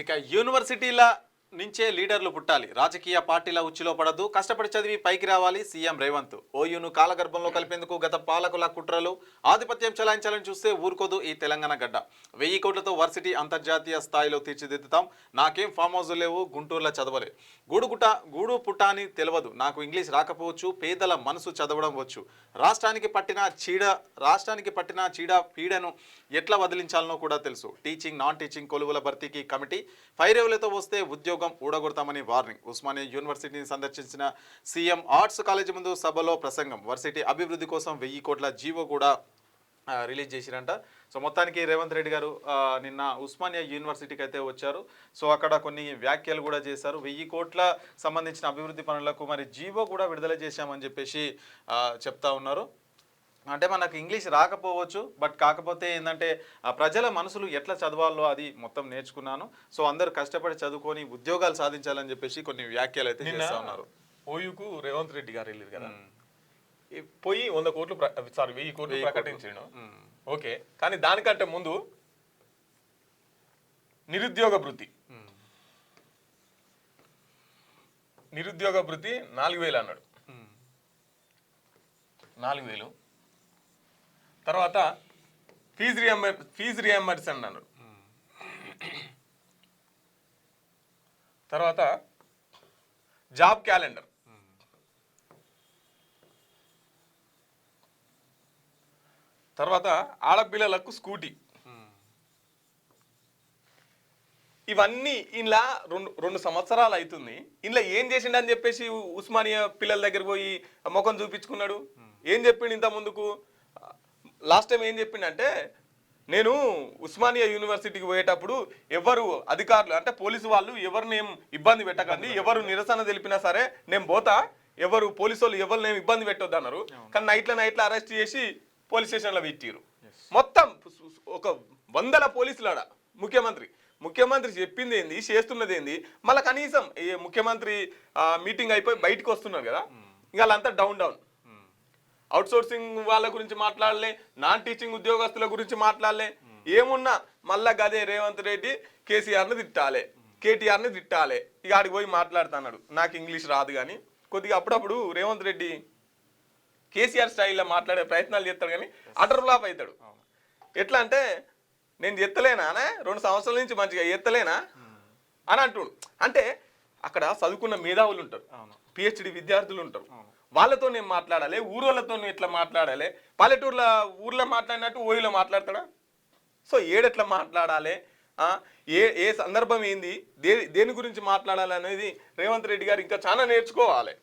ఇక యూనివర్సిటీల నుంచే లీడర్లు పుట్టాలి, రాజకీయ పార్టీల ఉచ్చులో పడద్దు, కష్టపడి చదివి పైకి రావాలి సీఎం రేవంత్. ఓయూను కాలగర్భంలో కలిపేందుకు గత పాలకుల కుట్రలు, ఆధిపత్యం చెలాయించాలని చూస్తే ఊరుకోదు ఈ తెలంగాణ గడ్డ. 1000 కోట్లతో వర్సిటీ అంతర్జాతీయ స్థాయిలో తీర్చిదిద్దుతాం, నాకేం ఫామ్ హౌస్ లేవు, గుంటూరులో చదవలే, గూడు పుట్ట అని తెలియదు, నాకు ఇంగ్లీష్ రాకపోవచ్చు, పేదల మనసు చదవడం వచ్చు, రాష్ట్రానికి పట్టిన చీడ పీడను ఎట్లా వదిలించాలనో కూడా తెలుసు. టీచింగ్ నాన్ టీచింగ్ కొలువుల భర్తీకి కమిటీ, 5 రేవులతో వస్తే ఉద్యోగం ఊడగొడతామని వార్నింగ్. ఉస్మానియా యూనివర్సిటీని సందర్శించిన సీఎం ఆర్ట్స్ కాలేజీ ముందు సభలో ప్రసంగం. వర్సిటీ అభివృద్ధి కోసం 1000 కోట్ల జీవో కూడా రిలీజ్ చేసిరంట. సో మొత్తానికి రేవంత్ రెడ్డి గారు నిన్న ఉస్మానియా యూనివర్సిటీకి అయితే వచ్చారు. సో అక్కడ కొన్ని వ్యాఖ్యలు కూడా చేశారు. 1000 కోట్ల సంబంధించిన అభివృద్ధి పనులకు మరి జీవో కూడా విడుదల చేశామని చెప్పేసి చెప్తా ఉన్నారు. అంటే మనకు ఇంగ్లీష్ రాకపోవచ్చు, బట్ కాకపోతే ఏంటంటే ప్రజల మనసులు ఎట్లా చదవాలో అది మొత్తం నేర్చుకున్నాను. సో అందరూ కష్టపడి చదువుకొని ఉద్యోగాలు సాధించాలని చెప్పేసి కొన్ని వ్యాఖ్యలు అయితే చేస్తా ఉన్నారు. ఓయూకు రేవంత్ రెడ్డి గారు వెళ్ళారు కదా, పోయి 100 కోట్లు 1000 కోట్లు ప్రకటించాడు. ఓకే, కానీ దానికంటే ముందు నిరుద్యోగ భృతి 4000 అన్నాడు. 4000 తర్వాత ఫీజు రియంబర్స్మెంట్ అన్నాడు. తర్వాత జాబ్ క్యాలెండర్, తర్వాత ఆడపిల్లలకు స్కూటీ. ఇవన్నీ ఇలా రెండు సంవత్సరాలు అవుతుంది. ఇలా ఏం చేసిండని చెప్పేసి ఉస్మానియా పిల్లల దగ్గర పోయి ముఖం చూపించుకున్నాడు. ఏం చెప్పిండు ఇంత ముందుకు? లాస్ట్ టైం ఏం చెప్పిండంటే, నేను ఉస్మానియా యూనివర్సిటీకి పోయేటప్పుడు ఎవరు అధికారులు అంటే పోలీసు వాళ్ళు ఎవరిని ఏం ఇబ్బంది పెట్టకండి, ఎవరు నిరసన తెలిపినా సరే నేను పోతా, ఎవరు పోలీసు వాళ్ళు ఎవరిని ఏం ఇబ్బంది పెట్టొద్దు అన్నారు. కానీ నైట్లో అరెస్ట్ చేసి పోలీస్ స్టేషన్లో పెట్టిరు. మొత్తం ఒక 100 పోలీసులాడ. ముఖ్యమంత్రి చెప్పింది ఏంది, చేస్తున్నది ఏంది. మళ్ళీ కనీసం ముఖ్యమంత్రి మీటింగ్ అయిపోయి బయటకు వస్తున్నారు కదా, ఇంకా వాళ్ళంతా డౌన్ అవుట్సోర్సింగ్ వాళ్ళ గురించి మాట్లాడలే, నాన్ టీచింగ్ ఉద్యోగస్తుల గురించి మాట్లాడలే. ఏమున్నా మళ్ళా గదే రేవంత్ రెడ్డి కేసీఆర్ని తిట్టాలి. ఇక ఆడికి పోయి మాట్లాడుతున్నాడు, నాకు ఇంగ్లీష్ రాదు. కానీ కొద్దిగా అప్పుడప్పుడు రేవంత్ రెడ్డి కేసీఆర్ స్టైల్లో మాట్లాడే ప్రయత్నాలు చేస్తాడు, కానీ అటర్ ఫ్లాప్ అవుతాడు. ఎట్లా అంటే, నేను ఎత్తలేనా 2 సంవత్సరాల నుంచి మంచిగా ఎత్తలేనా అని అంటుడు. అంటే అక్కడ చదువుకున్న మేధావులు ఉంటారు, పిహెచ్డి విద్యార్థులు ఉంటారు, వాళ్ళతో నేను మాట్లాడాలి, ఊరోళ్ళతో ఎట్లా మాట్లాడాలి. ఊర్లో మాట్లాడినట్టు ఓయిలో మాట్లాడతాడా? సో ఏడెట్లా మాట్లాడాలి, ఏ సందర్భం ఏంది, దేని గురించి మాట్లాడాలి అనేది రేవంత్ రెడ్డి గారు ఇంకా చాలా నేర్చుకోవాలి.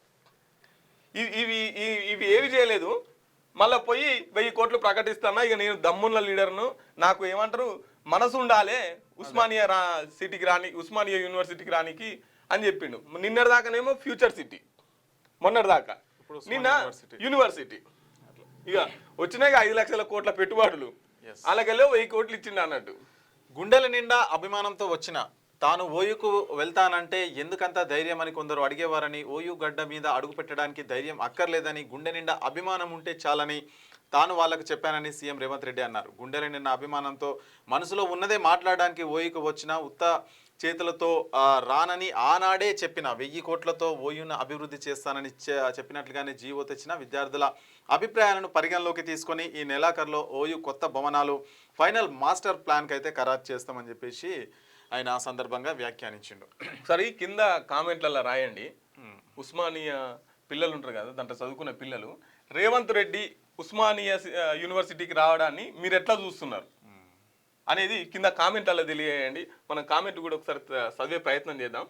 ఇవి ఏవి చేయలేదు. మళ్ళీ పోయి 1000 కోట్లు ప్రకటిస్తానా, ఇక నేను దమ్మున్న లీడర్ను, నాకు ఏమంటారు మనసు ఉండాలి ఉస్మానియా సిటీకి రాని, ఉస్మానియా యూనివర్సిటీకి రానికి అని చెప్పిండు. నిన్నటిదాకానేమో ఫ్యూచర్ సిటీ, మొన్నటిదాకా నిన్న యూనివర్సిటీ. ఇక వచ్చినాయి 5 లక్షల కోట్ల పెట్టుబడులు, అలాగెళ్ళి 1000 కోట్లు ఇచ్చిండు అన్నట్టు. గుండెల నిండా అభిమానంతో వచ్చిన తాను ఓయూకు వెళ్తానంటే ఎందుకంత ధైర్యం అని కొందరు అడిగేవారని, ఓయూ గడ్డ మీద అడుగు పెట్టడానికి ధైర్యం అక్కర్లేదని, గుండె నిండా అభిమానం ఉంటే చాలని తాను వాళ్ళకు చెప్పానని సీఎం రేవంత్ రెడ్డి అన్నారు. గుండెల నిండా అభిమానంతో మనసులో ఉన్నదే మాట్లాడడానికి ఓయూకు వచ్చిన ఉత్త చేతులతో రానని ఆనాడే చెప్పిన, 1000 కోట్లతో ఓయూను అభివృద్ధి చేస్తానని చెప్పినట్లుగానే జీవో తెచ్చిన విద్యార్థుల అభిప్రాయాలను పరిగణలోకి తీసుకొని ఈ నెలాఖరులో ఓయూ కొత్త భవనాలు ఫైనల్ మాస్టర్ ప్లాన్కి అయితే ఖరారు చేస్తామని చెప్పేసి ఆయన ఆ సందర్భంగా వ్యాఖ్యానించిండు. సరే, కింద కామెంట్లలో రాయండి. ఉస్మానియా పిల్లలు ఉంటారు కదా, దాంట్లో చదువుకున్న పిల్లలు, రేవంత్ రెడ్డి ఉస్మానియా యూనివర్సిటీకి రావడాన్ని మీరు ఎట్లా చూస్తున్నారు అనేది కింద కామెంట్లలో తెలియజేయండి. మనం కామెంట్ కూడా ఒకసారి చదివే ప్రయత్నం చేద్దాం.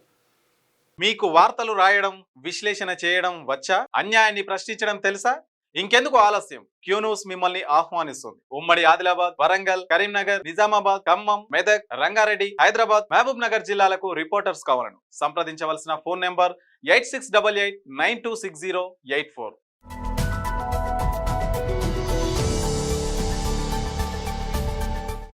మీకు వార్తలు రాయడం, విశ్లేషణ చేయడం వచ్చా? అన్యాయాన్ని ప్రశ్నించడం తెలుసా? ఇంకెందుకు ఆలస్యం? క్యూ న్యూస్ మిమ్మల్ని ఆహ్వానిస్తుంది. ఉమ్మడి ఆదిలాబాద్, వరంగల్, కరీంనగర్, నిజామాబాద్, ఖమ్మం, మెదక్, రంగారెడ్డి, హైదరాబాద్, మహబూబ్ నగర్ జిల్లాలకు రిపోర్టర్స్ కావాలను సంప్రదించవలసిన ఫోన్ నెంబర్ 8688926084.